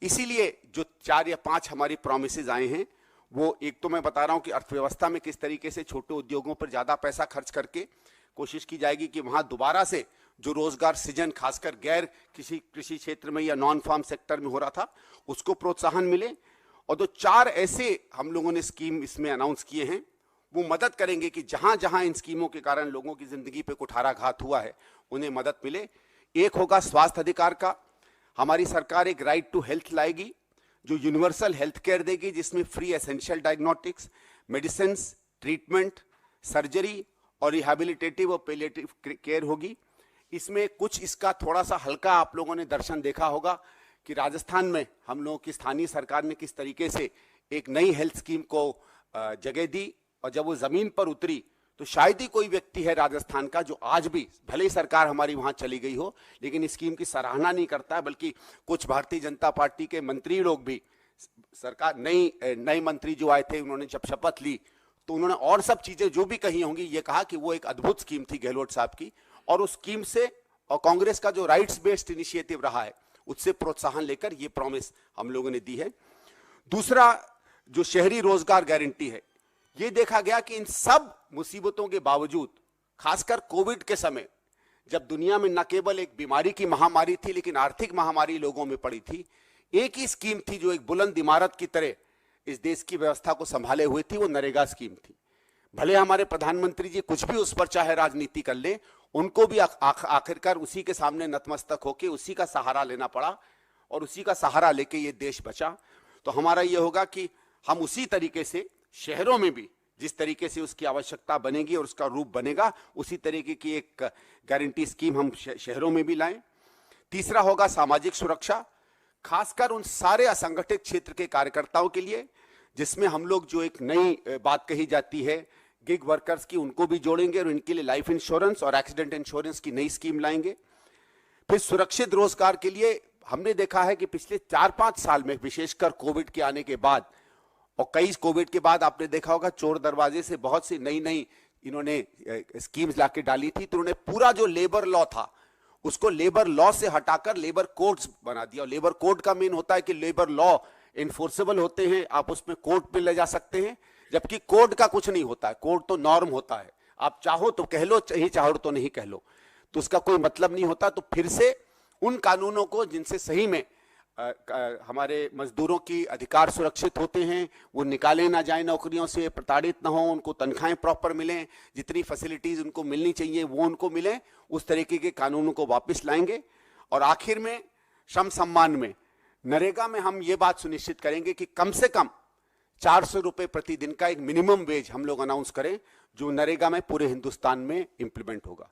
इसीलिए जो 4 या 5 हमारी प्रॉमिसेस आए हैं, वो एक तो मैं बता रहा हूं कि अर्थव्यवस्था में किस तरीके से छोटे उद्योगों पर ज्यादा पैसा खर्च करके कोशिश की जाएगी कि वहां दोबारा से जो रोजगार सृजन खासकर गैर कृषि क्षेत्र में या नॉन फार्म सेक्टर में हो रहा था उसको प्रोत्साहन मिले। और जो 4 ऐसे हम लोगों ने स्कीम इसमें अनाउंस किए हैं वो मदद करेंगे कि जहां जहां इन स्कीमों के कारण लोगों की जिंदगी पे कुठाराघात हुआ है उन्हें मदद मिले। एक होगा स्वास्थ्य अधिकार का। हमारी सरकार एक राइट टू हेल्थ लाएगी जो यूनिवर्सल हेल्थ केयर देगी, जिसमें free essential diagnostics, medicine, treatment, surgery और रिहैबिलिटेटिव और पैलिएटिव केयर होगी। इसमें कुछ इसका थोड़ा सा हल्का आप लोगों ने दर्शन देखा होगा कि राजस्थान में हम लोगों की स्थानीय सरकार ने किस तरीके से एक नई हेल्थ स्कीम को जगह दी, और जब वो जमीन पर उतरी तो शायद ही कोई व्यक्ति है राजस्थान का जो आज भी, भले ही सरकार हमारी वहां चली गई हो, लेकिन इस स्कीम की सराहना नहीं करता है। बल्कि कुछ भारतीय जनता पार्टी के मंत्री लोग भी, सरकार नई मंत्री जो आए थे उन्होंने जब शपथ ली तो उन्होंने और सब चीजें जो भी कही होंगी ये कहा कि वो एक अद्भुत स्कीम थी गहलोत साहब की, और उस स्कीम से और कांग्रेस का जो राइट्स बेस्ड इनिशिएटिव रहा है उससे प्रोत्साहन लेकर ये प्रॉमिस हम लोगों ने दी है। दूसरा जो शहरी रोजगार गारंटी है, ये देखा गया कि इन सब मुसीबतों के बावजूद, खासकर कोविड के समय जब दुनिया में न केवल एक बीमारी की महामारी थी लेकिन आर्थिक महामारी लोगों में पड़ी थी, एक ही स्कीम थी जो एक बुलंद इमारत की तरह इस देश की व्यवस्था को संभाले हुए थी, वो नरेगा स्कीम थी। भले हमारे प्रधानमंत्री जी कुछ भी उस पर चाहे राजनीति कर ले, उनको भी आखिरकार उसी के सामने नतमस्तक होकर उसी का सहारा लेना पड़ा और उसी का सहारा लेके ये देश बचा। तो हमारा ये होगा कि हम उसी तरीके से शहरों में भी जिस तरीके से उसकी आवश्यकता बनेगी और उसका रूप बनेगा, उसी तरीके की एक गारंटी स्कीम हम शहरों में भी लाएं। तीसरा होगा सामाजिक सुरक्षा, खासकर उन सारे असंगठित क्षेत्र के कार्यकर्ताओं के लिए, जिसमें हम लोग जो एक नई बात कही जाती है गिग वर्कर्स की, उनको भी जोड़ेंगे और इनके लिए लाइफ इंश्योरेंस और एक्सीडेंट इंश्योरेंस की नई स्कीम लाएंगे। फिर सुरक्षित रोजगार के लिए हमने देखा है कि पिछले 4-5 साल में, विशेषकर कोविड के आने के बाद और कई कोविड के बाद, आपने देखा होगा चोर दरवाजे से बहुत सी नई इन्होंने स्कीम्स लाके डाली थी। तो उन्होंने पूरा जो लेबर लॉ था उसको लेबर लॉ से हटाकर लेबर कोड्स बना दिया। और लेबर कोड का मेन होता है कि लेबर लॉ इन्फोर्सेबल होते हैं, आप उसमें कोर्ट पे ले जा सकते हैं, जबकि कोड का कुछ नहीं होता है। कोड तो नॉर्म होता है, आप चाहो तो कह लो, चाहो तो नहीं कह लो, तो उसका कोई मतलब नहीं होता। तो फिर से उन कानूनों को जिनसे सही में हमारे मजदूरों की अधिकार सुरक्षित होते हैं, वो निकाले ना जाए नौकरियों से, प्रताड़ित ना हो, उनको तनख्वाहें प्रॉपर मिलें, जितनी फैसिलिटीज उनको मिलनी चाहिए वो उनको मिले, उस तरीके के कानूनों को वापस लाएंगे। और आखिर में श्रम सम्मान में, नरेगा में हम ये बात सुनिश्चित करेंगे कि कम से कम 400 रुपए प्रतिदिन का एक मिनिमम वेज हम लोग अनाउंस करें, जो नरेगा में पूरे हिंदुस्तान में इंप्लीमेंट होगा।